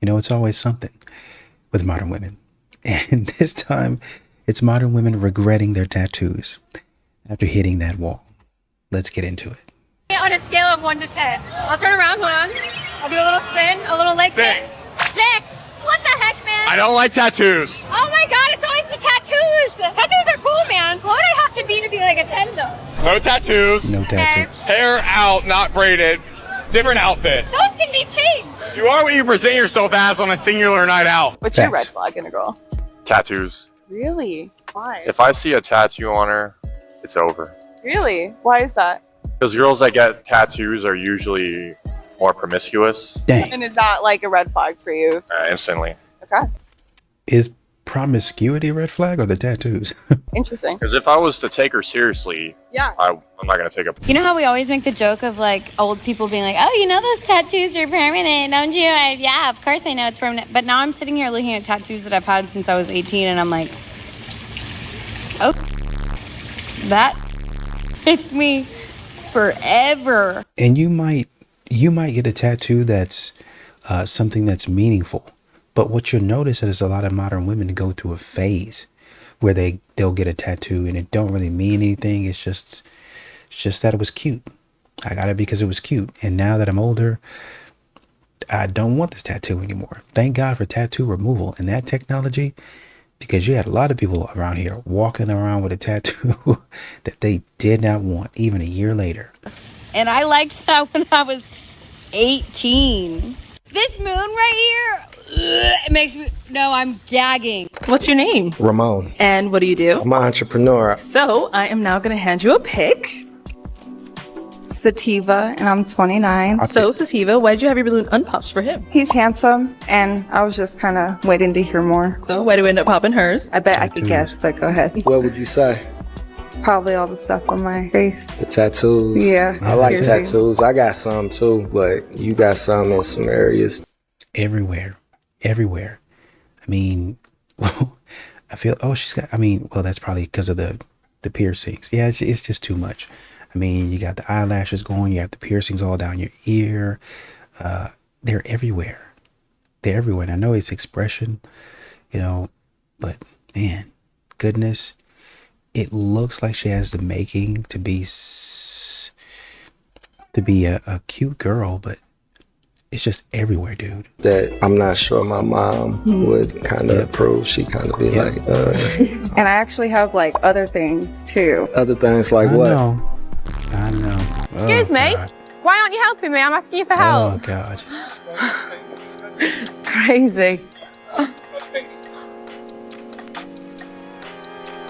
You know, it's always something with modern women. And this time, it's modern women regretting their tattoos after hitting that wall. Let's get into it. On a scale of 1 to 10, I'll turn around, hold on. I'll do a little spin, a little leg spin. 6. What the heck, man? I don't like tattoos. Oh my god, it's always the tattoos. Tattoos are cool, man. What would I have to be like a 10 though? No tattoos. No tattoos. Hair out, not braided. Different outfit. Those can be changed. You are what you present yourself as on a singular night out. What's your red Facts. flag in a girl? Tattoos. Really? Why? If I see a tattoo on her, it's over. Really? Why is that? Because girls that get tattoos are usually more promiscuous Dang. And is that like a red flag for you? instantly. Okay. Is promiscuity a red flag or the tattoos? Interesting. Because if I was to take her seriously, Yeah. I'm not going to take a... You know how we always make the joke of like old people being like, oh, you know those tattoos are permanent, don't you? Yeah, of course I know it's permanent. But now I'm sitting here looking at tattoos that I've had since I was 18 and I'm like, oh, that took me forever. And you might get a tattoo that's something that's meaningful. But what you'll notice is a lot of modern women go through a phase where they'll get a tattoo and it don't really mean anything. It's just that it was cute. I got it because it was cute. And now that I'm older, I don't want this tattoo anymore. Thank God for tattoo removal and that technology, because you had a lot of people around here walking around with a tattoo that they did not want even a year later. And I liked that when I was 18. This moon right here, it makes me, no, I'm gagging. What's your name? Ramon. And what do you do? I'm an entrepreneur. So I am now going to hand you a pic. Sativa, and I'm 29. So Sativa, why did you have your balloon unpopped for him? He's handsome, and I was just kind of waiting to hear more. So why do we end up popping hers? I bet I could guess, but go ahead. What would you say? Probably all the stuff on my face. The tattoos? Yeah. I like Piercings. tattoos. I got some too, but you got some in some areas. Everywhere. I mean, I feel, that's probably because of the piercings. Yeah, it's just too much. I mean, you got the eyelashes going, you got the piercings all down your ear. They're everywhere. And I know it's expression, but man, goodness, it looks like she has the making to be a cute girl, but it's just everywhere, dude. That I'm not sure my mom would kind of approve. She kind of be like, And I actually have like other things too. other things like I what? know. Excuse me? God. Why aren't you helping me? I'm asking you for Oh, help. God. Crazy.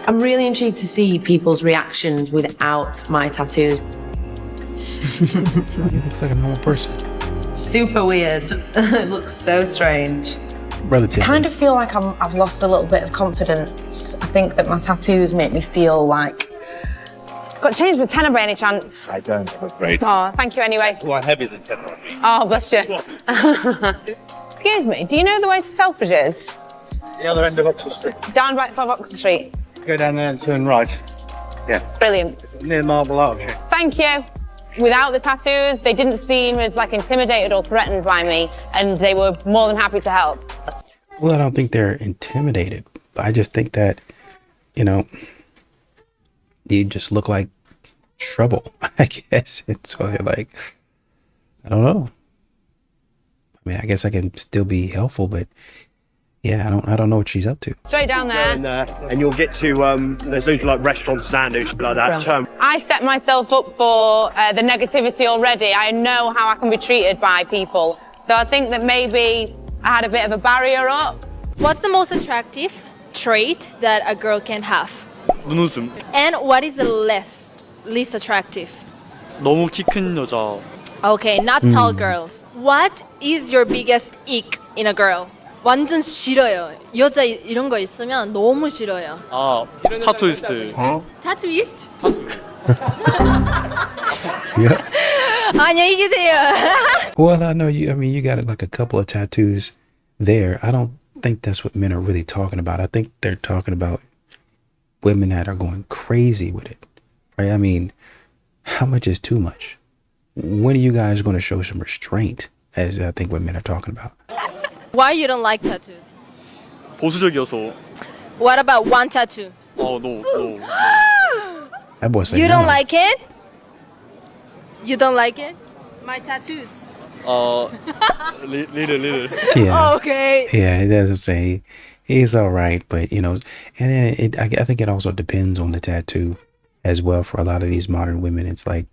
I'm really intrigued to see people's reactions without my tattoos. He looks like a normal person. Super weird. It looks so strange. Relatively. I kind of feel like I've lost a little bit of confidence. I think that my tattoos make me feel like... Got changed with tenor by any chance? I don't have a braid. Oh, thank you anyway. Well, heavy is a Oh, bless you. Excuse me, do you know the way to Selfridges? The other end of Oxford Street. Down right above Oxford Street. Go down there and turn right. Brilliant. Near Marble Arch. Thank you. Without the tattoos, they didn't seem as like intimidated or threatened by me, and they were more than happy to help. Well, I don't think they're intimidated. I just think that, you just look like trouble, I guess. And so they're like, I don't know. I mean, I guess I can still be helpful, but yeah, I don't know what she's up to. Straight down there. And you'll get to, there's those like restaurant standards like that. I set myself up for the negativity already. I know how I can be treated by people. So I think that maybe I had a bit of a barrier up. What's the most attractive trait that a girl can have? 눈웃음. And what is the least attractive? 너무 키 큰 여자. Okay, not tall girls. What is your biggest ick in a girl? 완전 싫어요. 여자 이런 거 있으면 너무 싫어요. 아, 타투이스트. 타투이스트? Yeah. 안녕히 계세요. Well, I know you got like a couple of tattoos there. I don't think that's what men are really talking about. I think they're talking about women that are going crazy with it, right? I mean, how much is too much? When are you guys going to show some restraint, as I think what men are talking about? Why you don't like tattoos? 보수적이어서. What about one tattoo? No. That boy said You no. don't like it? You don't like it? My tattoos. Little. Yeah. Okay. Yeah, that's what I'm saying. He's all right, but you know, and then I think it also depends on the tattoo as well. For a lot of these modern women, it's like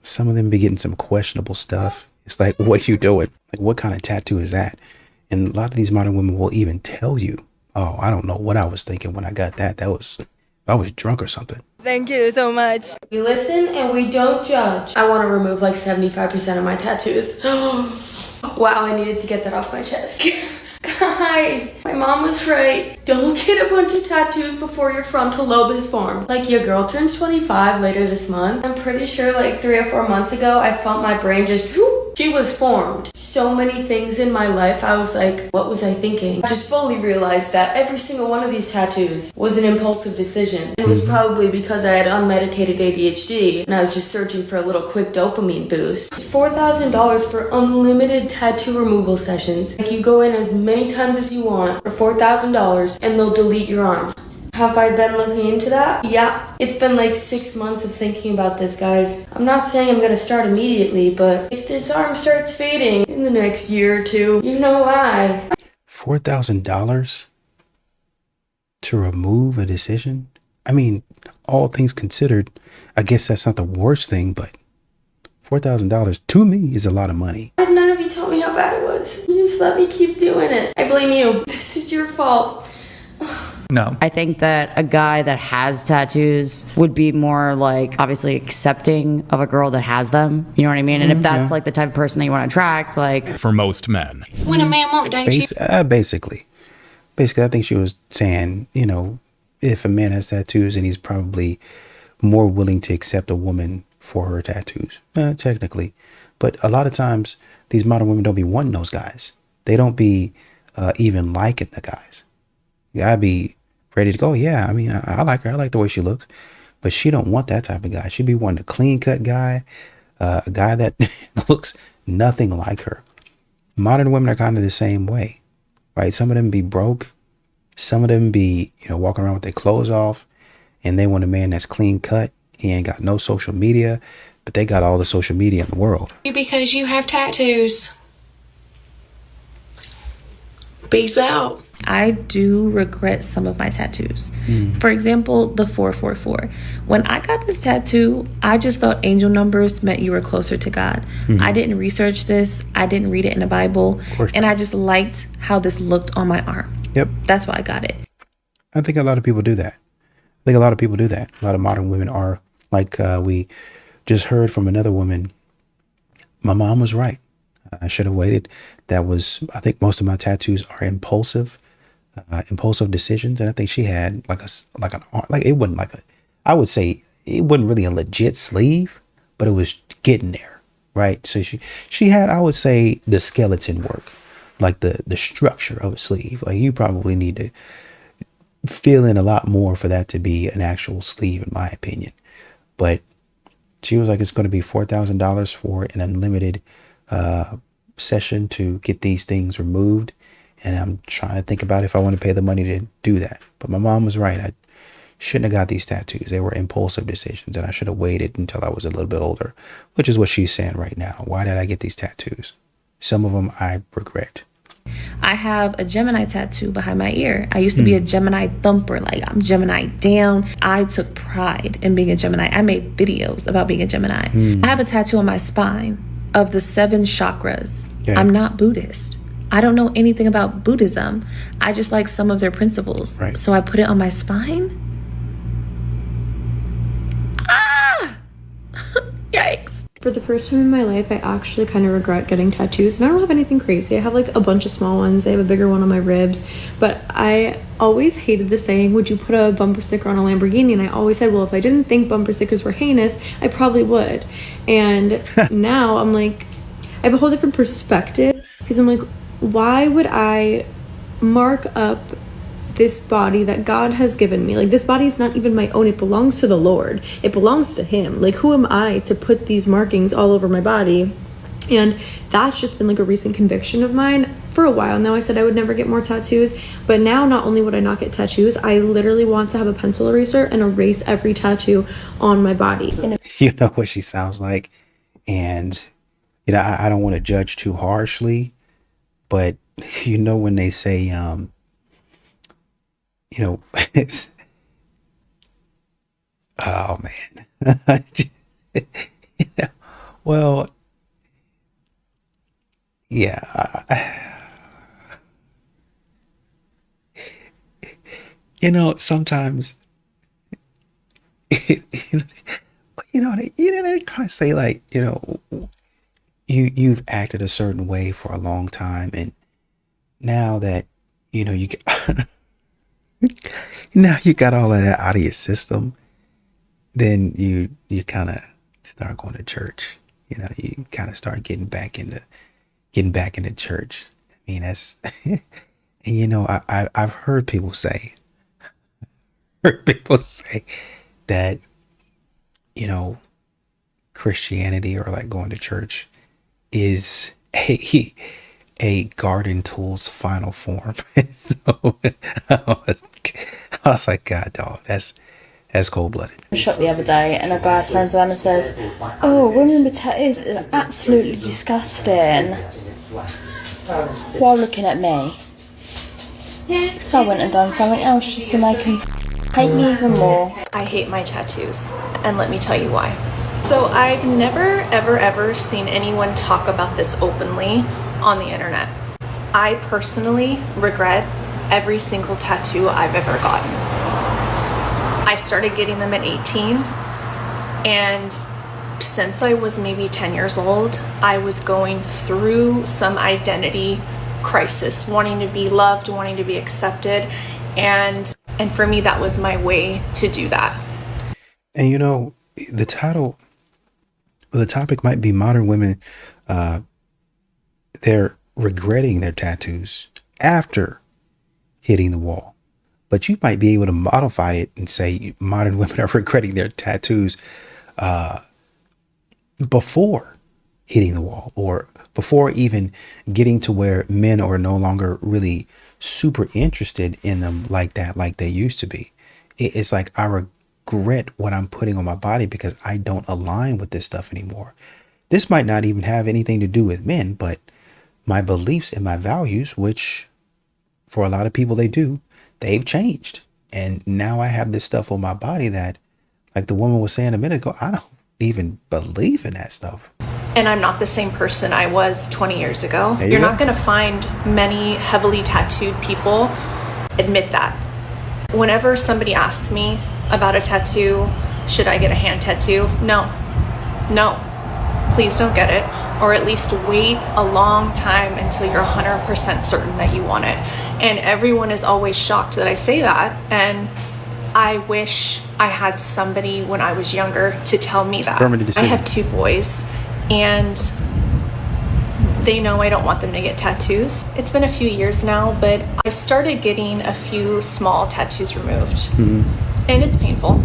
some of them be getting some questionable stuff. It's like, what you doing? Like, what kind of tattoo is that? And a lot of these modern women will even tell you, "Oh, I don't know what I was thinking when I got that. I was drunk or something." Thank you so much. We listen and we don't judge. I want to remove like 75% of my tattoos. Wow, I needed to get that off my chest. Guys, my mom was right. Don't get a bunch of tattoos before your frontal lobe is formed. Like, your girl turns 25 later this month. I'm pretty sure like 3 or 4 months ago, I felt my brain just whoop, she was formed. So many things in my life, I was like, what was I thinking? I just fully realized that every single one of these tattoos was an impulsive decision. It was probably because I had unmedicated ADHD and I was just searching for a little quick dopamine boost. It's $4,000 for unlimited tattoo removal sessions. Like, you go in as many times as you want for $4,000 and they'll delete your arm. Have I been looking into that? Yeah. It's been like 6 months of thinking about this, guys. I'm not saying I'm gonna start immediately, but if this arm starts fading in the next year or two, you know why. $4,000 to remove a decision? I mean, all things considered, I guess that's not the worst thing, but $4,000 to me is a lot of money. None of you told me how bad it was. You just let me keep doing it. I blame you. This is your fault. No. I think that a guy that has tattoos would be more like obviously accepting of a girl that has them. You know what I mean? And if that's like the type of person that you want to attract, like for most men. When a man won't date you. Basically, I think she was saying, you know, if a man has tattoos and he's probably more willing to accept a woman for her tattoos, technically. But a lot of times these modern women don't be wanting those guys. They don't be even liking the guys. I'd be ready to go. Yeah, I mean, I like her. I like the way she looks. But she don't want that type of guy. She'd be wanting a clean-cut guy, a guy that looks nothing like her. Modern women are kind of the same way, right? Some of them be broke. Some of them be, you know, walking around with their clothes off. And they want a man that's clean-cut. He ain't got no social media. But they got all the social media in the world. Because you have tattoos. Peace out. I do regret some of my tattoos. For example, the 444. When I got this tattoo, I just thought angel numbers meant you were closer to God. I didn't research this. I didn't read it in the Bible. And I just liked how this looked on my arm. Yep. That's why I got it. I think a lot of people do that. A lot of modern women are like, we just heard from another woman. My mom was right. I should have waited. I think most of my tattoos are impulsive decisions. And I think she had I would say it wasn't really a legit sleeve, but it was getting there. Right. So she had, I would say, the skeleton work, like the structure of a sleeve. Like, you probably need to fill in a lot more for that to be an actual sleeve, in my opinion. But she was like, it's going to be $4,000 for an unlimited session to get these things removed. And I'm trying to think about if I want to pay the money to do that. But my mom was right. I shouldn't have got these tattoos. They were impulsive decisions, and I should have waited until I was a little bit older, which is what she's saying right now. Why did I get these tattoos? Some of them I regret. I have a Gemini tattoo behind my ear. I used to be a Gemini thumper. Like, I'm Gemini down. I took pride in being a Gemini. I made videos about being a Gemini. I have a tattoo on my spine of the 7 chakras. Yeah. I'm not Buddhist. I don't know anything about Buddhism. I just like some of their principles. Right. So I put it on my spine. Ah! Yikes. For the first time in my life, I actually kind of regret getting tattoos. And I don't have anything crazy. I have like a bunch of small ones. I have a bigger one on my ribs. But I always hated the saying, would you put a bumper sticker on a Lamborghini? And I always said, well, if I didn't think bumper stickers were heinous, I probably would. And now I'm like, I have a whole different perspective. Because I'm like, why would I mark up this body that God has given me? Like, this body is not even my own. It belongs to the Lord. It belongs to Him. Like, who am I to put these markings all over my body And that's just been like a recent conviction of mine. For a while now, I said I would never get more tattoos, but now not only would I not get tattoos, I literally want to have a pencil eraser and erase every tattoo on my body. You know what she sounds like. And, you know, I don't want to judge too harshly, but you know, when they say, you know, it's, oh man. Yeah. Well, yeah. You know, sometimes, you know, they kind of say like, you know, you've acted a certain way for a long time, and now that, you know, you get, now you got all of that out of your system, then you kind of start going to church. You know, you kind of start getting back into church. I mean, that's, and you know, I've heard people say that, you know, Christianity, or like going to church, is a garden tool's final form. So I was like, God, dog, that's cold-blooded. Shot the other day, and a guy turns around and says, "Oh, women with tattoos is absolutely disgusting," while looking at me. So I went and done something else just to make him hate me even more. I hate my tattoos, and let me tell you why. So I've never, ever seen anyone talk about this openly on the internet. I personally regret every single tattoo I've ever gotten. I started getting them at 18, and since I was maybe 10 years old, I was going through some identity crisis, wanting to be loved, wanting to be accepted, and for me, that was my way to do that. And you know, the topic might be modern women, they're regretting their tattoos after hitting the wall. But you might be able to modify it and say modern women are regretting their tattoos before hitting the wall, or before even getting to where men are no longer really super interested in them like that, like they used to be. It's like, I regret what I'm putting on my body because I don't align with this stuff anymore. This might not even have anything to do with men, but my beliefs and my values, which for a lot of people they do, they've changed. And now I have this stuff on my body that, like the woman was saying a minute ago, I don't even believe in that stuff. And I'm not the same person I was 20 years ago. You're not going to find many heavily tattooed people admit that. Whenever somebody asks me about a tattoo, should I get a hand tattoo? No, please don't get it. Or at least wait a long time until you're 100% certain that you want it. And everyone is always shocked that I say that. And I wish I had somebody when I was younger to tell me that. I have 2 boys, and they know I don't want them to get tattoos. It's been a few years now, but I started getting a few small tattoos removed. And it's painful.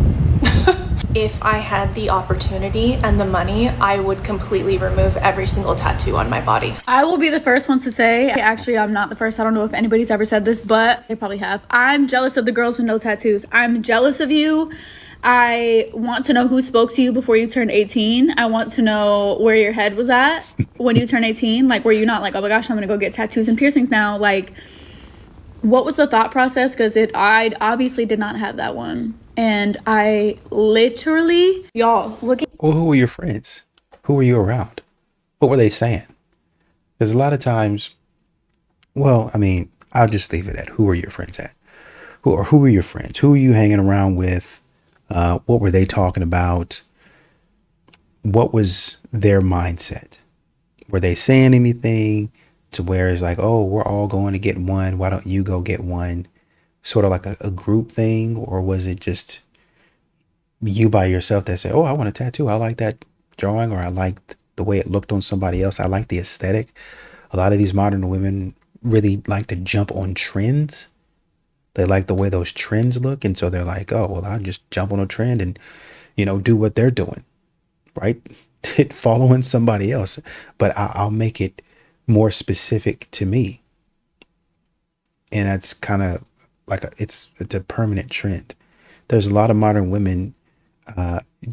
If I had the opportunity and the money, I would completely remove every single tattoo on my body. I will be the first ones to say, actually, I'm not the first. I don't know if anybody's ever said this, but they probably have. I'm jealous of the girls with no tattoos. I'm jealous of you. I want to know who spoke to you before you turned 18. I want to know where your head was at when you turned 18. Like, were you not like, oh my gosh, I'm going to go get tattoos and piercings now? Like, what was the thought process? Because I obviously did not have that one. And I literally, y'all, looking. Well, who were your friends? Who were you around? What were they saying? Because a lot of times, well, I mean, I'll just leave it at who were your friends at? Who were your friends? Who were you hanging around with? What were they talking about? What was their mindset? Were they saying anything to where it's like, oh, we're all going to get one, why don't you go get one? Sort of like a group thing? Or was it just you by yourself that said, oh, I want a tattoo, I like that drawing, or I like the way it looked on somebody else, I like the aesthetic? A lot of these modern women really like to jump on trends. They like the way those trends look, and so they're like, oh, well, I'll just jump on a trend and, you know, do what they're doing, right? following somebody else, but I'll make it more specific to me. And that's kind of like it's a permanent trend. There's a lot of modern women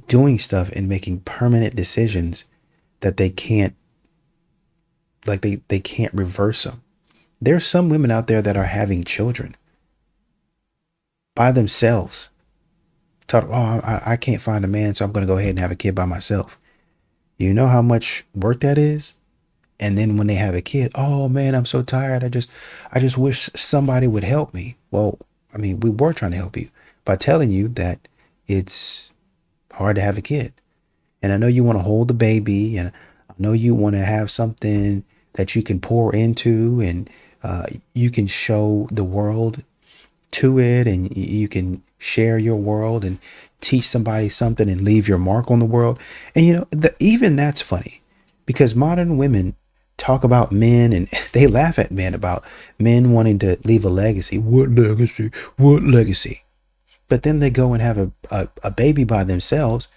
doing stuff and making permanent decisions that they can't, like they can't reverse them. There's some women out there that are having children by themselves. I can't find a man, so I'm going to go ahead and have a kid by myself. You know how much work that is? And then when they have a kid, oh man, I'm so tired. I just wish somebody would help me. Well, I mean, we were trying to help you by telling you that it's hard to have a kid. And I know you want to hold the baby, and I know you want to have something that you can pour into, and you can show the world to it, and you can share your world and teach somebody something and leave your mark on the world. And you know, even that's funny, because modern women talk about men and they laugh at men about men wanting to leave a legacy. What legacy? What legacy? But then they go and have a baby by themselves,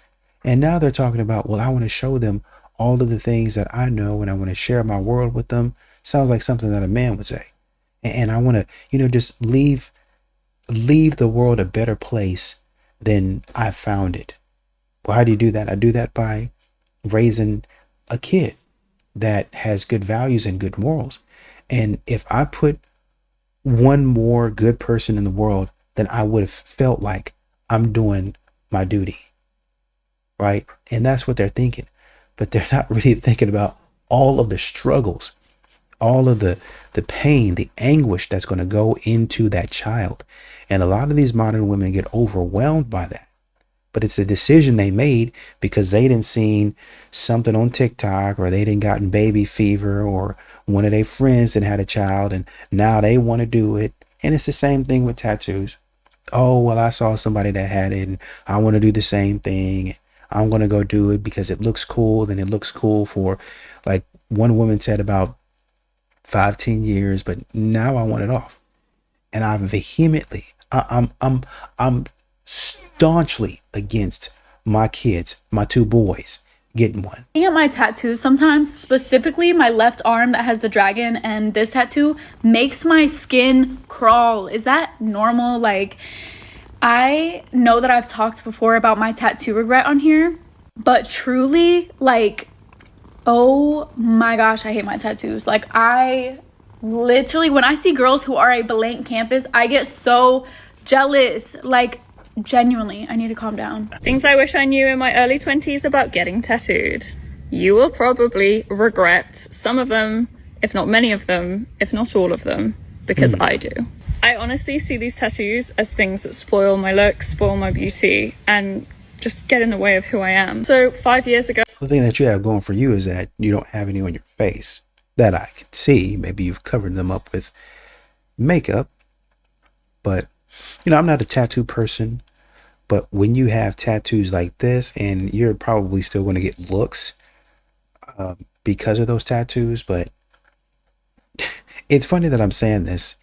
and now they're talking about, well, I want to show them all of the things that I know, and I want to share my world with them. Sounds like something that a man would say. And I want to, you know, just leave the world a better place than I found it. Well, how do you do that? I do that by raising a kid that has good values and good morals. And if I put one more good person in the world, then I would have felt like I'm doing my duty. Right? And that's what they're thinking. But they're not really thinking about all of the struggles, all of the pain, the anguish that's going to go into that child. And a lot of these modern women get overwhelmed by that. But it's a decision they made because they didn't seen something on TikTok, or they didn't gotten baby fever, or one of their friends that had a child and now they want to do it. And it's the same thing with tattoos. Oh, well, I saw somebody that had it and I want to do the same thing. I'm going to go do it because it looks cool. Then it looks cool for, like one woman said, about 5-10 years, but now I want it off. And I vehemently, I'm staunchly against my kids, my 2 boys, getting one. Looking at my tattoos sometimes, specifically my left arm that has the dragon and this tattoo, makes my skin crawl. Is that normal? Like, I know that I've talked before about my tattoo regret on here, but truly, like, oh my gosh, I hate my tattoos. Like, I literally, when I see girls who are a blank canvas, I get so jealous. Like, genuinely, I need to calm down. Things I wish I knew in my early 20s about getting tattooed. You will probably regret some of them, if not many of them, if not all of them, because I do. I honestly see these tattoos as things that spoil my look, spoil my beauty, and just get in the way of who I am. So 5 years ago... The thing that you have going for you is that you don't have any on your face that I can see. Maybe you've covered them up with makeup, but you know, I'm not a tattoo person. But when you have tattoos like this, and you're probably still going to get looks because of those tattoos, but it's funny that I'm saying this.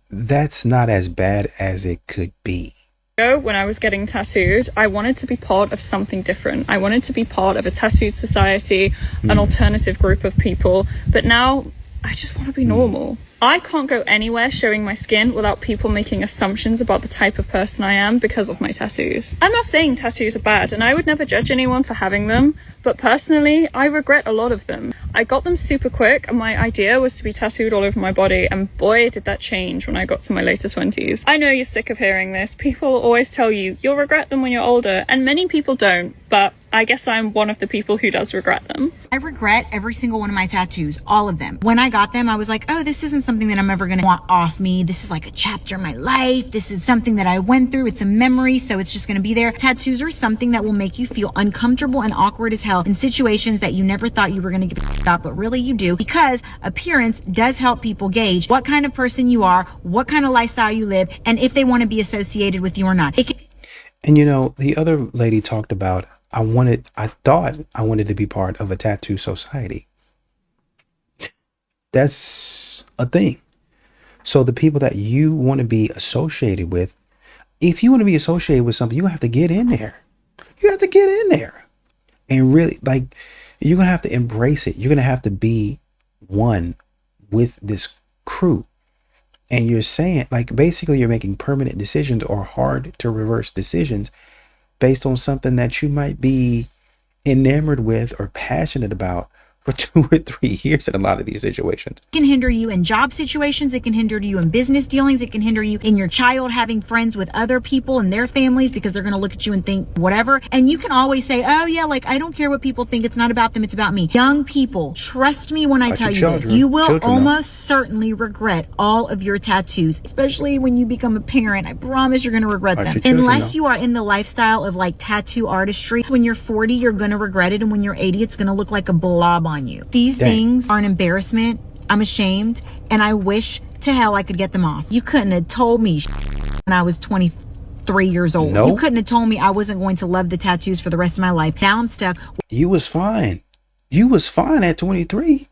That's not as bad as it could be. When I was getting tattooed, I wanted to be part of something different. I wanted to be part of a tattooed society, an alternative group of people. But now I just want to be normal. I can't go anywhere showing my skin without people making assumptions about the type of person I am because of my tattoos. I'm not saying tattoos are bad, and I would never judge anyone for having them, but personally, I regret a lot of them. I got them super quick, and my idea was to be tattooed all over my body, and boy, did that change when I got to my later 20s. I know you're sick of hearing this. People always tell you you'll regret them when you're older, and many people don't, but I guess I'm one of the people who does regret them. I regret every single one of my tattoos, all of them. When I got them, I was like, oh, this isn't something that I'm ever gonna want off me. This is like a chapter in my life. This is something that I went through. It's a memory, so it's just gonna be there. Tattoos are something that will make you feel uncomfortable and awkward as hell in situations that you never thought you were gonna give a about, but really you do, because appearance does help people gauge what kind of person you are, what kind of lifestyle you live, and if they want to be associated with you or not. And you know, the other lady talked about, I thought I wanted to be part of a tattoo society. That's a thing. So the people that you want to be associated with, if you want to be associated with something, you have to get in there. You have to get in there. And really, like, you're going to have to embrace it. You're going to have to be one with this crew. And you're saying, like, basically you're making permanent decisions or hard to reverse decisions based on something that you might be enamored with or passionate about for 2 or 3 years in a lot of these situations. It can hinder you in job situations. It can hinder you in business dealings. It can hinder you in your child having friends with other people and their families because they're going to look at you and think whatever. And you can always say, oh yeah, like, I don't care what people think. It's not about them. It's about me. Young people, trust me when I tell you this. You will almost certainly regret all of your tattoos, especially when you become a parent. I promise you're going to regret them. Unless you are in the lifestyle of like tattoo artistry. When you're 40, you're going to regret it. And when you're 80, it's going to look like a blob on you. These things are an embarrassment. I'm ashamed, and I wish to hell I could get them off. You couldn't have told me when I was 23 years old. You couldn't have told me I wasn't going to love the tattoos for the rest of my life. Now I'm stuck. You was fine. You was fine at 23.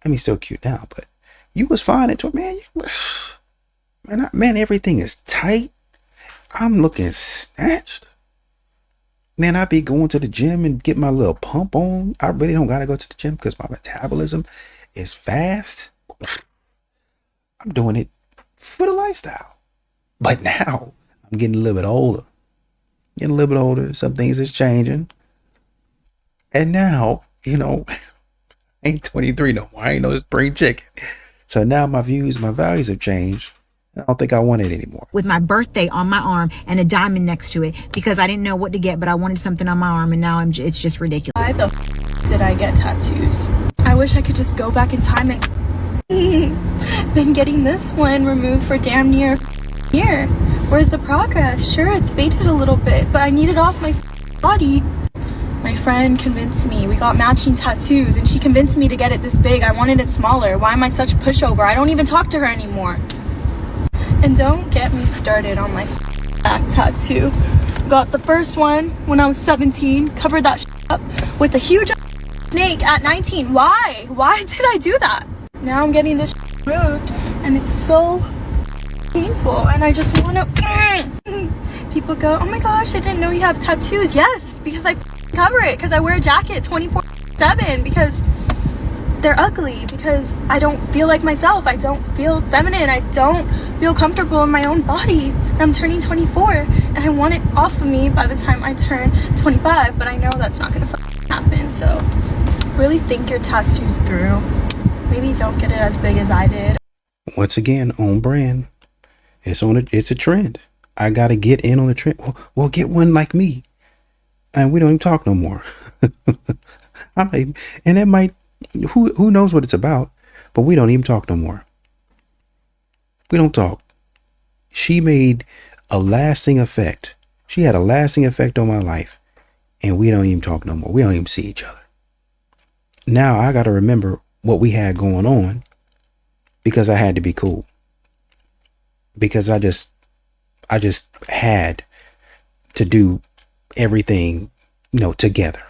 I mean, still cute now, but you was fine at 20. Man, man, everything is tight. I'm looking snatched. Man, I be going to the gym and get my little pump on. I really don't got to go to the gym because my metabolism is fast. I'm doing it for the lifestyle. But now I'm getting a little bit older. Some things is changing. And now, you know, I ain't 23 no more. I ain't no spring chicken. So now my values have changed. I don't think I want it anymore. With my birthday on my arm and a diamond next to it because I didn't know what to get, but I wanted something on my arm, and now it's just ridiculous. Why the did I get tattoos? I wish I could just go back in time and been getting this one removed for damn near a year. Where's the progress? Sure, it's faded a little bit, but I need it off my body. My friend convinced me. We got matching tattoos, and she convinced me to get it this big. I wanted it smaller. Why am I such a pushover? I don't even talk to her anymore. And don't get me started on my back tattoo. Got the first one when I was 17, covered that up with a huge snake at 19. Why? Why did I do that? Now I'm getting this removed, and it's so painful, and I just want to... People go, oh my gosh, I didn't know you have tattoos. Yes, because I cover it, because I wear a jacket 24/7, because they're ugly, because I don't feel like myself. I don't feel feminine. I don't feel comfortable in my own body. I'm turning 24, and I want it off of me by the time I turn 25, but I know that's not gonna happen. So really think your tattoos through. Maybe don't get it as big as I did. Once again, on brand. It's a trend. I gotta get in on the trend. Well, get one like me, and we don't even talk no more. And it might. Who knows what it's about, but we don't even talk no more. We don't talk. She made a lasting effect. She had a lasting effect on my life, and we don't even talk no more. We don't even see each other. Now I got to remember what we had going on because I had to be cool. Because I just had to do everything, together.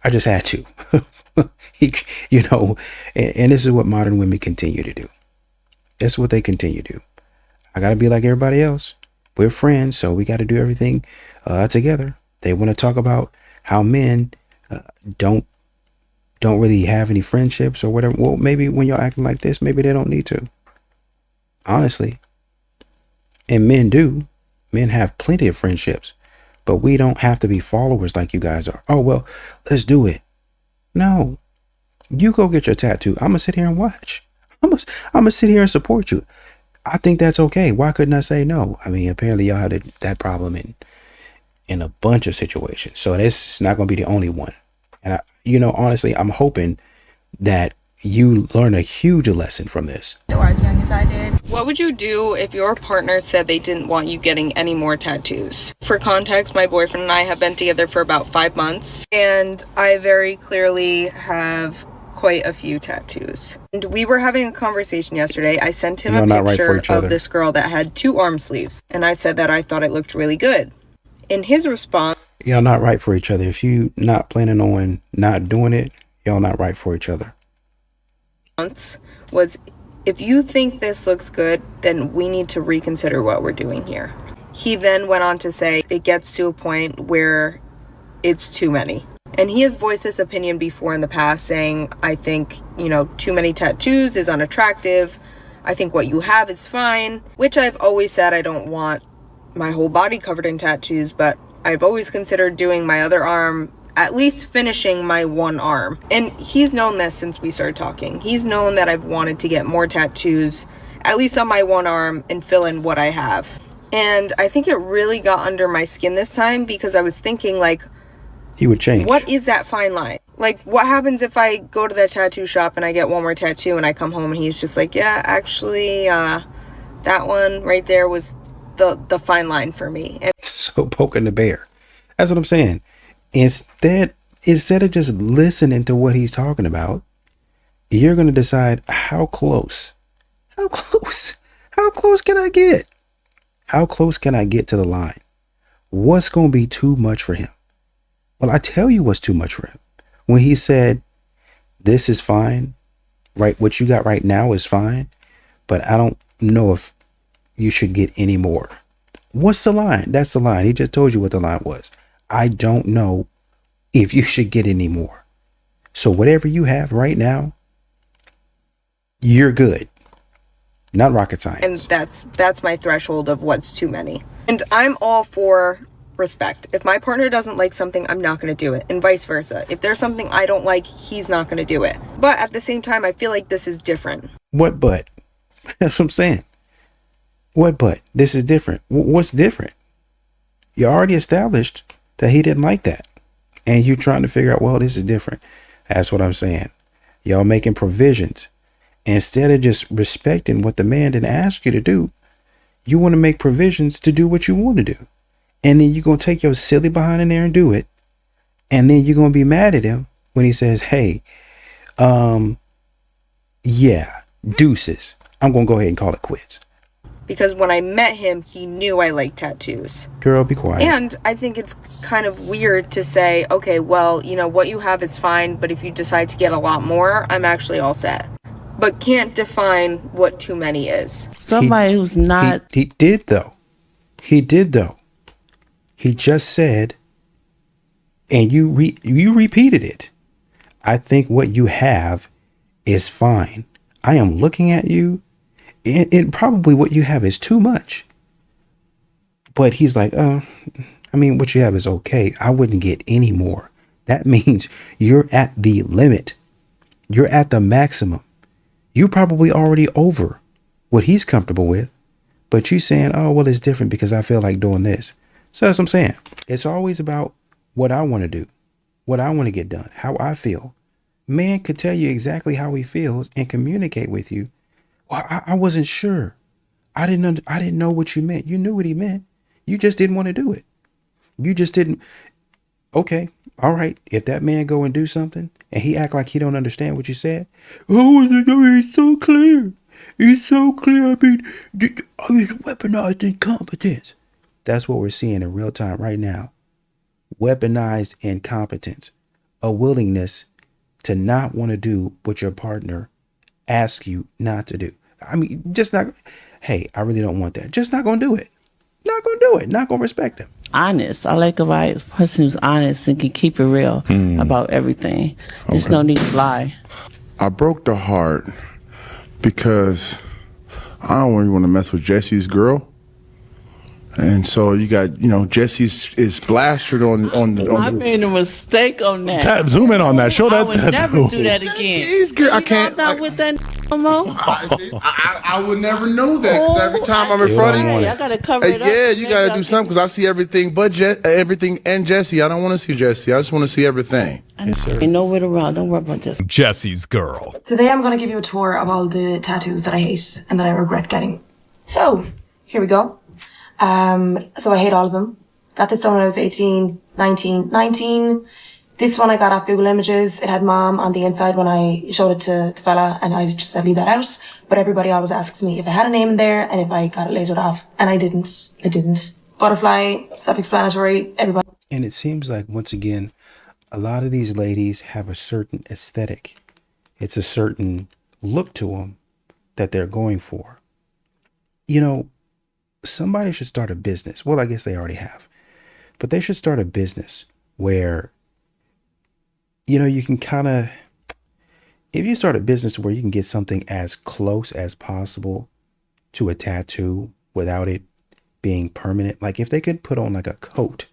I just had to. And this is what modern women continue to do. That's what they continue to do. I got to be like everybody else. We're friends, so we got to do everything together. They want to talk about how men don't really have any friendships or whatever. Well, maybe when you're acting like this, maybe they don't need to. Honestly. And men do. Men have plenty of friendships. But we don't have to be followers like you guys are. Oh, well, let's do it. No, you go get your tattoo. I'm going to sit here and watch. I'm going to sit here and support you. I think that's okay. Why couldn't I say no? I mean, apparently y'all had that problem in a bunch of situations. So this is not going to be the only one. And honestly, I'm hoping that you learn a huge lesson from this. Or as young as I did. What would you do if your partner said they didn't want you getting any more tattoos? For context, my boyfriend and I have been together for about 5 months, and I very clearly have quite a few tattoos. And we were having a conversation yesterday. I sent him a picture of this girl that had 2 arm sleeves, and I said that I thought it looked really good. In his response, y'all not right for each other. If you not planning on not doing it, y'all not right for each other. Was, if you think this looks good, then we need to reconsider what we're doing here. He then went on to say it gets to a point where it's too many. And he has voiced this opinion before in the past, saying, I think, too many tattoos is unattractive. I think what you have is fine, which I've always said I don't want my whole body covered in tattoos, but I've always considered doing my other arm, at least finishing my one arm. And he's known this since we started talking. He's known that I've wanted to get more tattoos, at least on my one arm, and fill in what I have. And I think it really got under my skin this time because I was thinking, like, he would change. What is that fine line? Like, what happens if I go to the tattoo shop and I get one more tattoo and I come home and he's just like, yeah, actually, that one right there was the fine line for me. And so poking the bear. That's what I'm saying. Instead of just listening to what he's talking about, you're going to decide how close can I get? How close can I get to the line? What's going to be too much for him? Well, I tell you what's too much for him. When he said, this is fine, right? What you got right now is fine, but I don't know if you should get any more. What's the line? That's the line. He just told you what the line was. I don't know if you should get any more. So whatever you have right now, you're good. Not rocket science. And that's my threshold of what's too many. And I'm all for respect. If my partner doesn't like something, I'm not going to do it, and vice versa. If there's something I don't like, he's not going to do it. But at the same time, I feel like this is different. What but? That's what I'm saying. What but? This is different. What's different? You already established that he didn't like that, and you're trying to figure out, well, this is different. That's what I'm saying. Y'all making provisions. Instead of just respecting what the man didn't ask you to do, you want to make provisions to do what you want to do. And then you're going to take your silly behind in there and do it. And then you're going to be mad at him when he says, hey, yeah, deuces. I'm going to go ahead and call it quits. Because when I met him, he knew I liked tattoos. Girl, be quiet. And I think it's kind of weird to say, okay, well, what you have is fine, but if you decide to get a lot more, I'm actually all set. But can't define what too many is. Somebody who's not... He did, though. He did, though. He just said, and you repeated it. I think what you have is fine. I am looking at you, and probably what you have is too much. But he's like, what you have is okay. I wouldn't get any more. That means you're at the limit. You're at the maximum. You're probably already over what he's comfortable with, but you saying, oh, well, it's different because I feel like doing this. So that's what I'm saying. It's always about what I want to do, what I want to get done, how I feel. Man could tell you exactly how he feels and communicate with you. Well, I wasn't sure. I didn't know what you meant. You knew what he meant. You just didn't want to do it. You just didn't. Okay. All right. If that man go and do something and he act like he don't understand what you said. Oh, it's so clear. It's so clear. I mean, it's weaponized incompetence. That's what we're seeing in real time right now. Weaponized incompetence. A willingness to not want to do what your partner asks you not to do. I mean, just not, hey, I really don't want that. Just not going to do it. Not going to do it. Not going to respect him. Honest. I like a person who's honest and can keep it real about everything. There's no need to lie. I broke the heart because I don't really want to mess with Jesse's girl. And so you got, Jesse's is plastered on I made a mistake on that. Zoom in on that. Show that. I would never do that again. I can't. Not with that no more. I would never know that because every time I'm in front of you, I gotta cover it up. Yeah, you gotta do something because I see everything but everything and Jesse. I don't want to see Jesse. I just want to see everything. Ain't nowhere around. Don't worry about Jesse. Jesse's girl. Today I'm going to give you a tour of all the tattoos that I hate and that I regret getting. So, here we go. So I hate all of them. Got this done when I was 18, 19. This one I got off Google Images. It had mom on the inside when I showed it to the fella, and I just said leave that out. But everybody always asks me if I had a name in there and if I got it lasered off. And I didn't. Butterfly, self-explanatory, everybody. And it seems like, once again, a lot of these ladies have a certain aesthetic. It's a certain look to them that they're going for. Somebody should start a business. Well, I guess they already have. But they should start a business where you can kind of, if you start a business where you can get something as close as possible to a tattoo without it being permanent, like if they could put on like a coat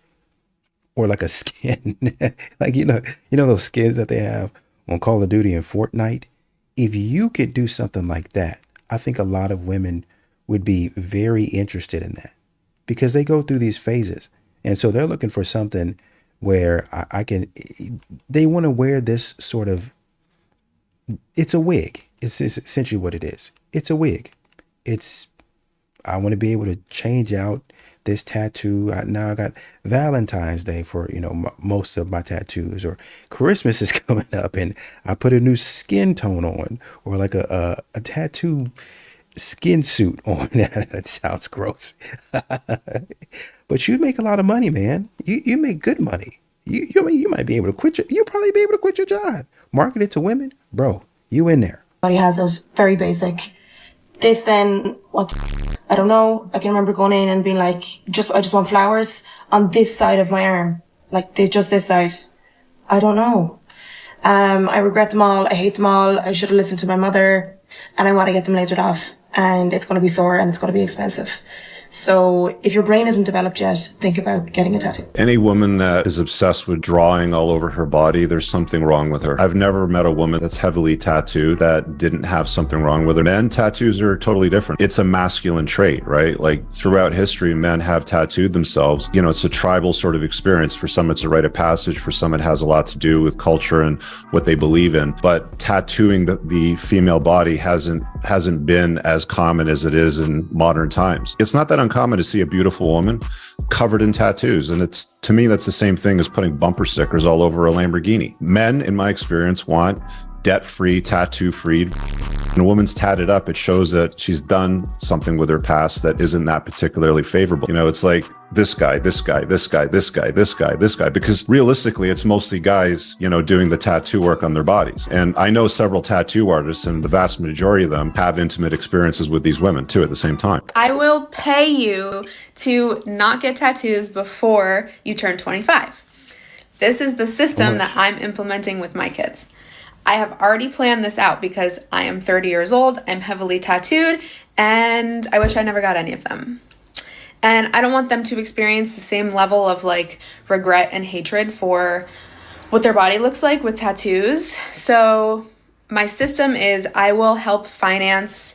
or like a skin, like, those skins that they have on Call of Duty and Fortnite. If you could do something like that, I think a lot of women would be very interested in that, because they go through these phases. And so they're looking for something where they want to wear this sort of, it's a wig. It's essentially what it is. It's a wig. I want to be able to change out this tattoo. Now I got Valentine's Day for, most of my tattoos, or Christmas is coming up and I put a new skin tone on, or like a tattoo skin suit on. That sounds gross. But you'd make a lot of money, man. You make good money. You might be able to you'll probably be able to quit your job. Market it to women. Bro, you in there. Body has it, very basic. This then, I don't know. I can remember going in and being like, I just want flowers on this side of my arm. Like just this side. I don't know. I regret them all. I hate them all. I should have listened to my mother, and I want to get them lasered off, and it's going to be sore and it's going to be expensive. So if your brain isn't developed yet, think about getting a tattoo. Any woman that is obsessed with drawing all over her body, there's something wrong with her. I've never met a woman that's heavily tattooed that didn't have something wrong with her. Men, tattoos are totally different. It's a masculine trait, right? Like throughout history, men have tattooed themselves. It's a tribal sort of experience. For some, it's a rite of passage. For some, it has a lot to do with culture and what they believe in. But tattooing the female body hasn't been as common as it is in modern times. It's not that uncommon to see a beautiful woman covered in tattoos, and to me that's the same thing as putting bumper stickers all over a Lamborghini. Men, in my experience, want debt-free, tattoo-free. When a woman's tatted up, it shows that she's done something with her past that isn't that particularly favorable. It's like this guy, this guy, this guy, this guy, this guy, this guy, because realistically, it's mostly guys, doing the tattoo work on their bodies. And I know several tattoo artists, and the vast majority of them have intimate experiences with these women too at the same time. I will pay you to not get tattoos before you turn 25. This is the system that I'm implementing with my kids. I have already planned this out because I am 30 years old, I'm heavily tattooed, and I wish I never got any of them. And I don't want them to experience the same level of like regret and hatred for what their body looks like with tattoos. So my system is I will help finance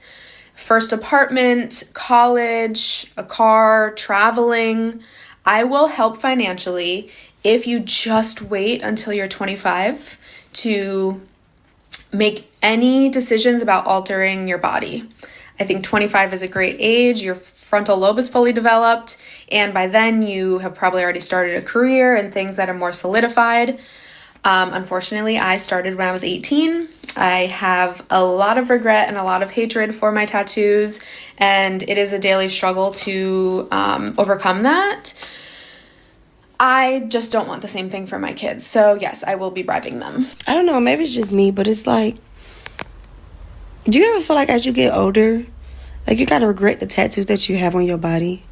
first apartment, college, a car, traveling. I will help financially if you just wait until you're 25 to make any decisions about altering your body. I think 25 is a great age. Your frontal lobe is fully developed, and by then you have probably already started a career and things that are more solidified. Unfortunately, I started when I was 18. I have a lot of regret and a lot of hatred for my tattoos, and it is a daily struggle to overcome that. I just don't want the same thing for my kids. So yes, I will be bribing them. I don't know, maybe it's just me, but it's like, do you ever feel like as you get older, like you gotta regret the tattoos that you have on your body?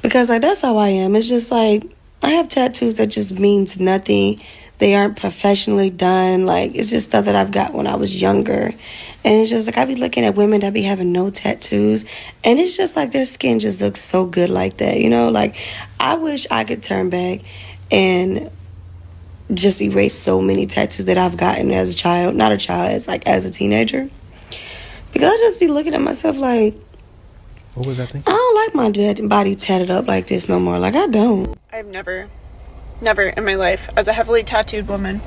Because like that's how I am. It's just like, I have tattoos that just means nothing. They aren't professionally done. Like, it's just stuff that I've got when I was younger. And it's just like, I be looking at women that be having no tattoos, and it's just like their skin just looks so good like that, Like, I wish I could turn back and just erase so many tattoos that I've gotten as a child. Not a child, as a teenager. Because I just be looking at myself like, what was that thing? I don't like my body tatted up like this no more. Like, I don't. I've never in my life, as a heavily tattooed woman,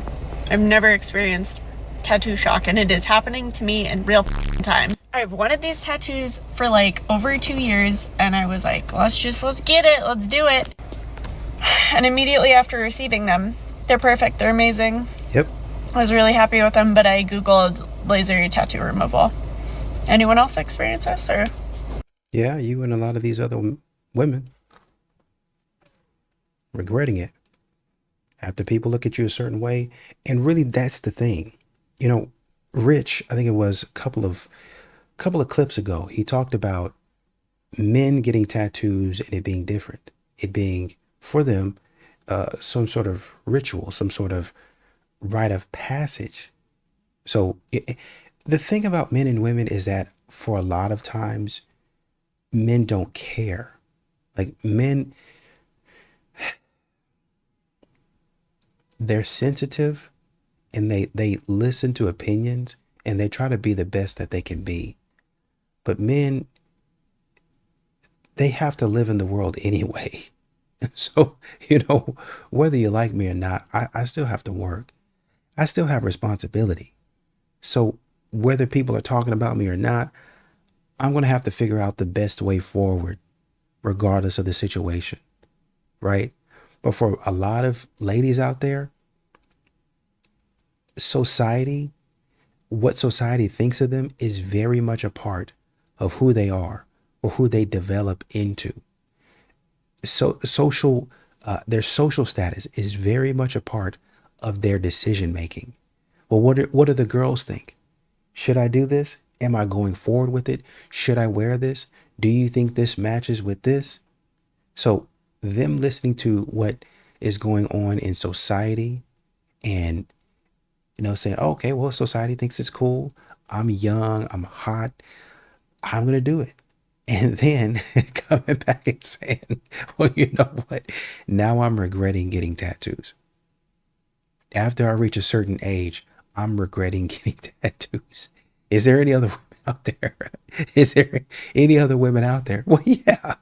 I've never experienced tattoo shock, and it is happening to me in real time. I've wanted these tattoos for like over 2 years, and I was like, let's get it, let's do it. And immediately after receiving them, they're perfect, they're amazing. Yep. I was really happy with them, but I googled laser tattoo removal. Anyone else experience this, or? Yeah, you and a lot of these other women regretting it after people look at you a certain way. And really, that's the thing. Rich, I think it was a couple of clips ago, he talked about men getting tattoos and it being different. It being, for them, some sort of ritual, some sort of rite of passage. So the thing about men and women is that for a lot of times, men don't care. Like men, they're sensitive and they listen to opinions and they try to be the best that they can be. But men, they have to live in the world anyway. So, whether you like me or not, I still have to work. I still have responsibility. So whether people are talking about me or not, I'm going to have to figure out the best way forward, regardless of the situation. Right? But for a lot of ladies out there, society, what society thinks of them is very much a part of who they are or who they develop into. So their social status is very much a part of their decision making. Well, what do the girls think? Should I do this? Am I going forward with it? Should I wear this? Do you think this matches with this? So them listening to what is going on in society and, saying, oh, okay, well, society thinks it's cool. I'm young. I'm hot. I'm going to do it. And then coming back and saying, well, you know what? Now I'm regretting getting tattoos. After I reach a certain age, I'm regretting getting tattoos. Is there any other women out there? Is there any other women out there? Well, yeah.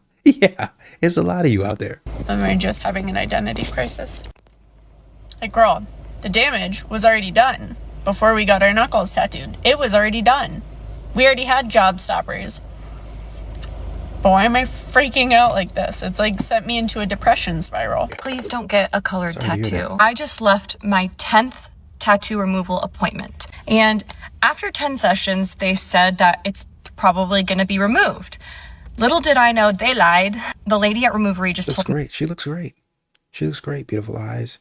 There's a lot of you out there. Am I just having an identity crisis? Like, girl, the damage was already done before we got our knuckles tattooed. It was already done. We already had job stoppers. But why am I freaking out like this? It's like sent me into a depression spiral. Please don't get a colored Sorry to hear tattoo. that. I just left my 10th tattoo removal appointment. And after 10 sessions, they said that it's probably going to be removed. Little did I know, they lied. The lady at Removery just Looks told great. She looks great. She looks great. Beautiful eyes,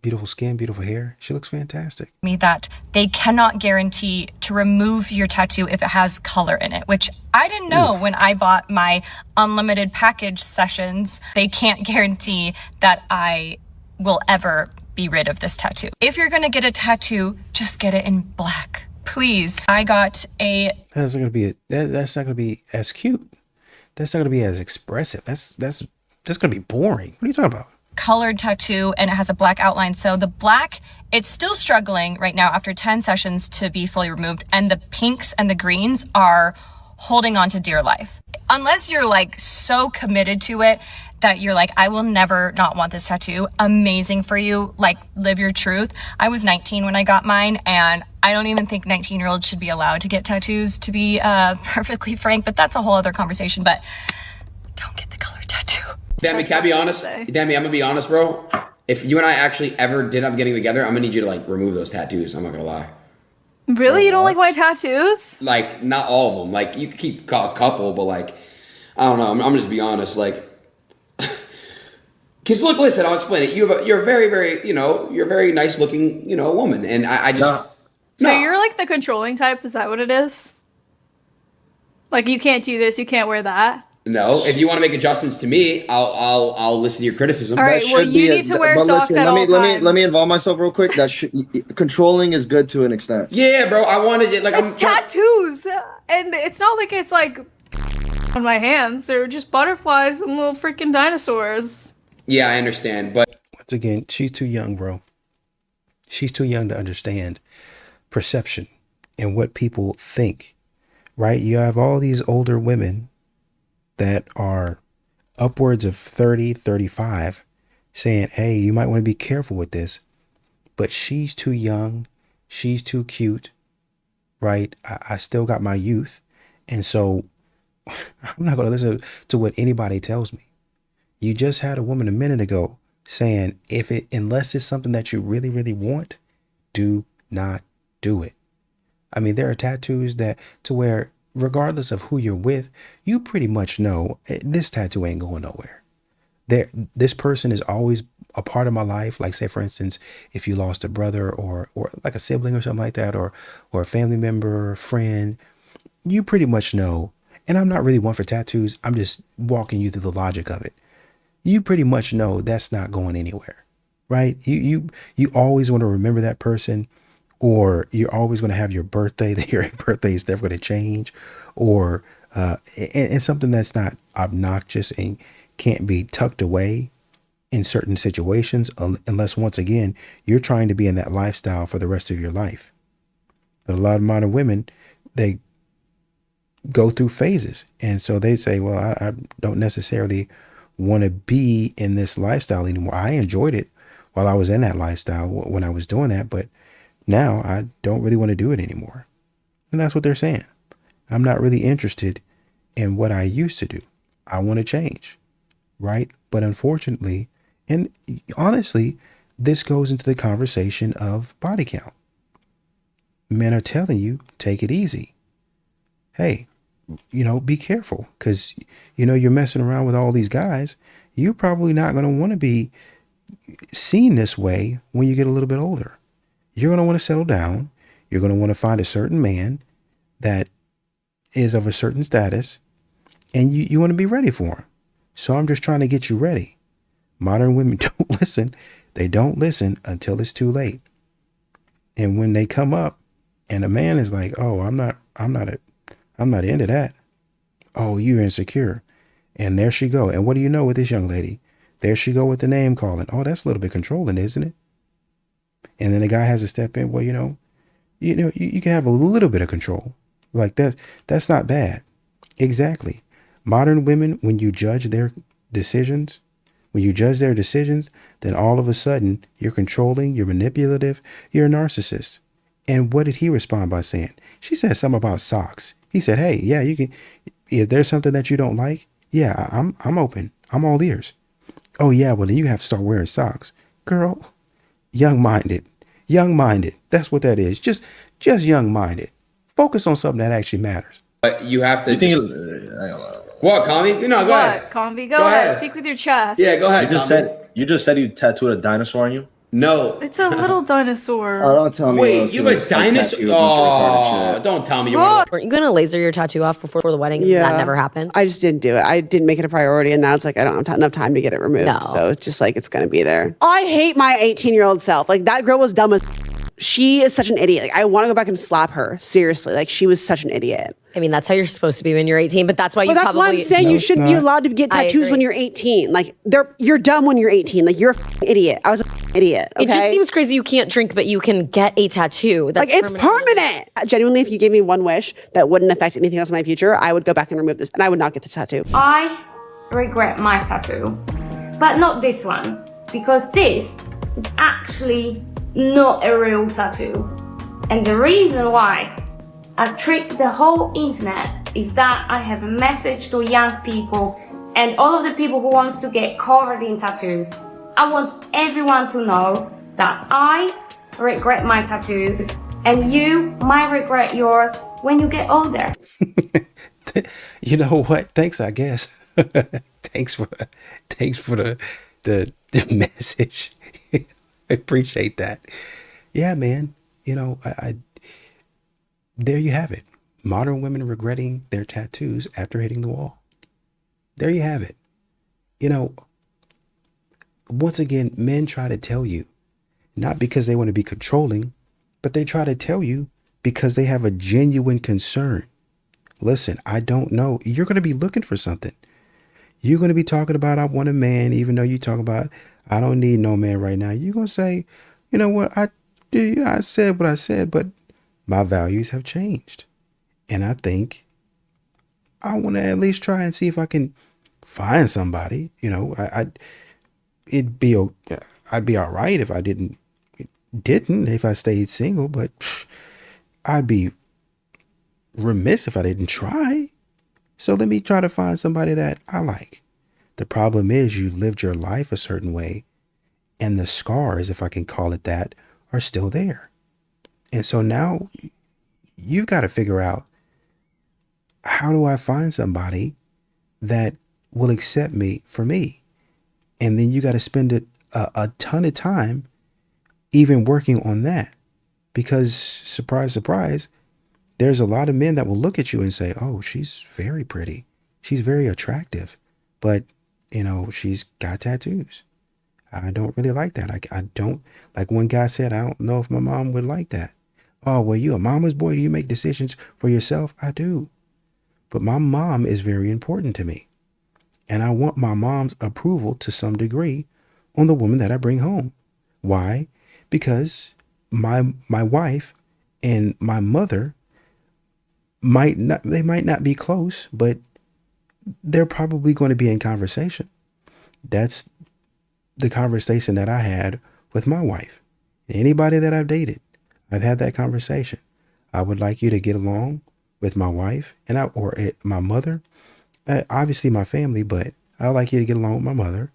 beautiful skin, beautiful hair. She looks fantastic. me that they cannot guarantee to remove your tattoo if it has color in it, which I didn't know when I bought my unlimited package sessions. They can't guarantee that I will ever be rid of this tattoo. If you're going to get a tattoo, just get it in black. Please. I got a That's not gonna be that's not gonna be as cute. That's not gonna be as expressive. That's gonna be boring. What are you talking about? colored tattoo and it has a black outline. So the black, it's still struggling right now after 10 sessions to be fully removed. And the pinks and the greens are holding on to dear life. Unless you're like so committed to it that you're like, I will never not want this tattoo. Amazing for you. Like, live your truth. I was 19 when I got mine, and I don't even think 19-year-olds should be allowed to get tattoos, to be perfectly frank, but that's a whole other conversation. But don't get the colored tattoo. Dammy, can I be honest? Dammy, I'm gonna be honest, bro. If you and I actually ever did up getting together, I'm gonna need you to like remove those tattoos. I'm not gonna lie. Really? You don't like my tattoos? Like, not all of them. Like, you could keep a couple, but like, I don't know. I'm just be honest. Like, because look, listen, I'll explain it. You're a very, very, you're a very nice looking, woman, and I just. So you're like the controlling type? Is that what it is? Like, you can't do this, you can't wear that? No, if you want to make adjustments to me, I'll listen to your criticism. All right, well, you need to wear socks at all times. Let me involve myself real quick. Controlling is good to an extent. Yeah, bro, I wanted it. Like, It's tattoos, and it's not like it's like on my hands. They're just butterflies and little freaking dinosaurs. Yeah, I understand, but once again, she's too young, bro. She's too young to understand perception and what people think, right? You have all these older women that are upwards of 30, 35 saying, hey, you might want to be careful with this. But she's too young. She's too cute, right? I still got my youth. And so I'm not going to listen to what anybody tells me. You just had a woman a minute ago saying, unless it's something that you really, really want, do not do it. I mean, there are tattoos that to where regardless of who you're with, you pretty much know this tattoo ain't going nowhere. This person is always a part of my life. Like, say, for instance, if you lost a brother or like a sibling or something like that, or a family member or a friend, you pretty much know. And I'm not really one for tattoos. I'm just walking you through the logic of it. You pretty much know that's not going anywhere, right? You always want to remember that person, or you're always going to have your birthday, that your birthday is never going to change, or and something that's not obnoxious and can't be tucked away in certain situations, unless once again you're trying to be in that lifestyle for the rest of your life. But a lot of modern women, they go through phases, and so they say, well, I don't necessarily want to be in this lifestyle anymore. I enjoyed it while I was in that lifestyle when I was doing that, but now I don't really want to do it anymore. And that's what they're saying. I'm not really interested in what I used to do. I want to change, right? But unfortunately, and honestly, this goes into the conversation of body count. Men are telling you, take it easy. Hey, be careful, because, you're messing around with all these guys. You're probably not going to want to be seen this way when you get a little bit older. You're going to want to settle down. You're going to want to find a certain man that is of a certain status, and you want to be ready for him. So I'm just trying to get you ready. Modern women don't listen. They don't listen until it's too late. And when they come up and a man is like, oh, I'm not into that. Oh, you're insecure. And there she go. And what do you know with this young lady? There she go with the name calling. Oh, that's a little bit controlling, isn't it? And then the guy has to step in. Well, you can have a little bit of control like that. That's not bad. Exactly. Modern women, when you judge their decisions, then all of a sudden you're controlling, you're manipulative, you're a narcissist. And what did he respond by saying? She said something about socks. He said, hey, yeah, you can, if there's something that you don't like, yeah, I'm open. I'm all ears. Oh yeah, well then you have to start wearing socks. Girl, young-minded. That's what that is. Just young-minded. Focus on something that actually matters. But you have to. What, Convi? No, go ahead. Convi, go ahead. Speak with your chest. Yeah, go ahead. You just said you tattooed a dinosaur on you? No. It's a little dinosaur. Oh, don't tell me. Wait, you have a dinosaur? Oh, don't tell me you were. Weren't you going to laser your tattoo off before the wedding? And that never happened? I just didn't do it. I didn't make it a priority, and now it's like I don't have enough time to get it removed. No. So it's just like it's going to be there. I hate my 18-year-old self. Like, that girl was dumb as she is such an idiot. Like, I want to go back and slap her. Seriously. Like, she was such an idiot. I mean, that's how you're supposed to be when you're 18, but that's why But that's why I'm saying you shouldn't be allowed to get tattoos when you're 18. Like, you're dumb when you're 18. Like, you're a idiot. I was an idiot. Okay? It just seems crazy you can't drink, but you can get a tattoo. That's like, it's permanent. Genuinely, if you gave me one wish that wouldn't affect anything else in my future, I would go back and remove this, and I would not get the tattoo. I regret my tattoo, but not this one, because this is actually not a real tattoo. And the reason why I trick the whole internet is that I have a message to young people and all of the people who wants to get covered in tattoos. I want everyone to know that I regret my tattoos and you might regret yours when you get older. You know what? Thanks, I guess. Thanks for the message. I appreciate that. Yeah, man. I there you have it. Modern women regretting their tattoos after hitting the wall. There you have it. Once again, men try to tell you, not because they want to be controlling, but they try to tell you because they have a genuine concern. Listen, I don't know. You're going to be looking for something. You're going to be talking about, I want a man, even though you talk about, I don't need no man right now. You're going to say, you know what, I said what I said, but my values have changed. And I think I want to at least try and see if I can find somebody. I'd be all right if I didn't if I stayed single, but I'd be remiss if I didn't try. So let me try to find somebody that I like. The problem is you lived your life a certain way, and the scars, if I can call it that, are still there. And so now you've got to figure out, how do I find somebody that will accept me for me? And then you got to spend a ton of time even working on that. Because surprise, surprise, there's a lot of men that will look at you and say, oh, she's very pretty. She's very attractive. But, she's got tattoos. I don't really like that. I don't, like one guy said, I don't know if my mom would like that. Oh, well, you a mama's boy. Do you make decisions for yourself? I do. But my mom is very important to me. And I want my mom's approval to some degree on the woman that I bring home. Why? Because my wife and my mother might not be close, but they're probably going to be in conversation. That's the conversation that I had with my wife. Anybody that I've dated, I've had that conversation. I would like you to get along with my wife or my mother. Obviously my family, but I would like you to get along with my mother,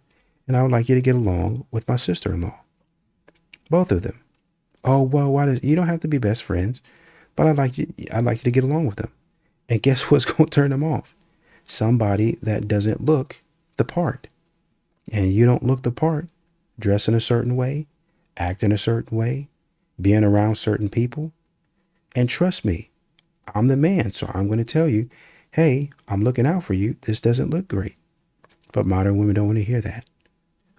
and I would like you to get along with my sister-in-law. Both of them. Oh, well, you don't have to be best friends, but I'd like you to get along with them. And guess what's going to turn them off? Somebody that doesn't look the part. And you don't look the part, dress in a certain way, act in a certain way, being around certain people. And trust me, I'm the man, so I'm going to tell you, hey, I'm looking out for you. This doesn't look great. But modern women don't want to hear that.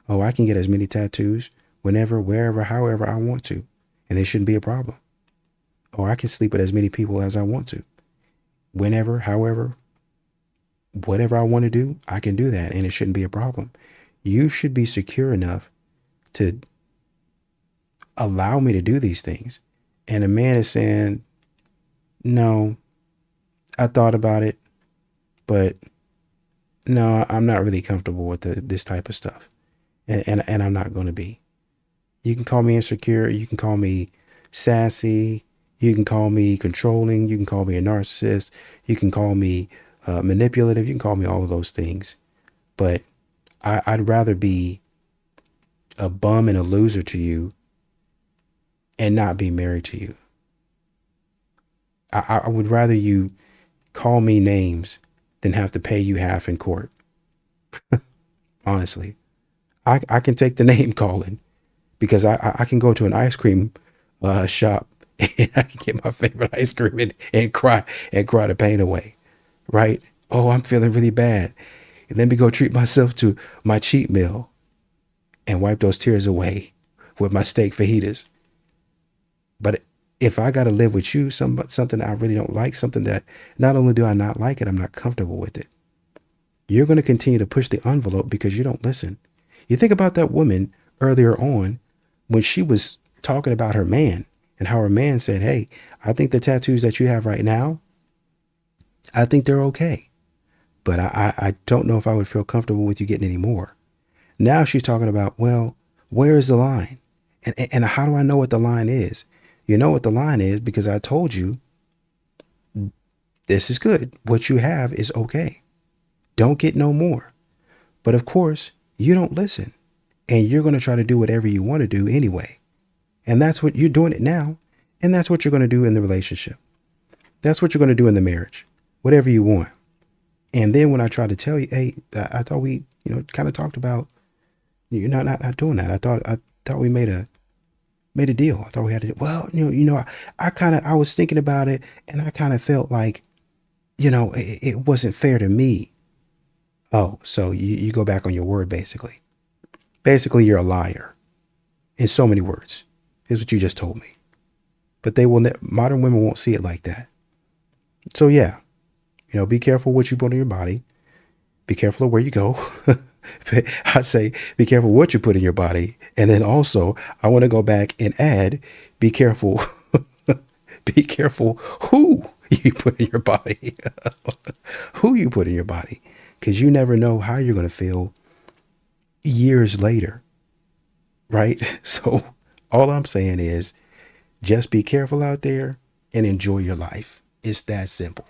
Oh, I can get as many tattoos whenever, wherever, however I want to, and it shouldn't be a problem. Or I can sleep with as many people as I want to. Whenever, however, whatever I want to do, I can do that, and it shouldn't be a problem. You should be secure enough to allow me to do these things. And a man is saying, no, I thought about it, but no, I'm not really comfortable with this type of stuff. And I'm not going to be. You can call me insecure. You can call me sassy. You can call me controlling. You can call me a narcissist. You can call me manipulative. You can call me all of those things. But I'd rather be a bum and a loser to you and not be married to you. I would rather you call me names than have to pay you half in court. Honestly, I can take the name calling because I can go to an ice cream shop and I can get my favorite ice cream and cry the pain away. Right? Oh, I'm feeling really bad. And let me go treat myself to my cheat meal and wipe those tears away with my steak fajitas. But if I got to live with you, something I really don't like, something that not only do I not like it, I'm not comfortable with it. You're going to continue to push the envelope because you don't listen. You think about that woman earlier on when she was talking about her man and how her man said, hey, I think the tattoos that you have right now, I think they're okay. But I don't know if I would feel comfortable with you getting any more. Now she's talking about, well, where is the line? And how do I know what the line is? You know what the line is because I told you this is good. What you have is okay. Don't get no more. But of course, you don't listen. And you're going to try to do whatever you want to do anyway. And that's what you're doing it now. And that's what you're going to do in the relationship. That's what you're going to do in the marriage. Whatever you want. And then when I try to tell you, hey, I thought we, kind of talked about you're not doing that. I thought we made a deal. I thought we had to, well, I was thinking about it and I kind of felt like, it wasn't fair to me. Oh, so you go back on your word, basically. Basically, you're a liar in so many words is what you just told me. But modern women won't see it like that. So yeah, be careful what you put on your body. Be careful of where you go. I say, be careful what you put in your body. And then also, I want to go back and add, be careful. Be careful who you put in your body. Who you put in your body. Because you never know how you're going to feel years later. Right? So all I'm saying is just be careful out there and enjoy your life. It's that simple.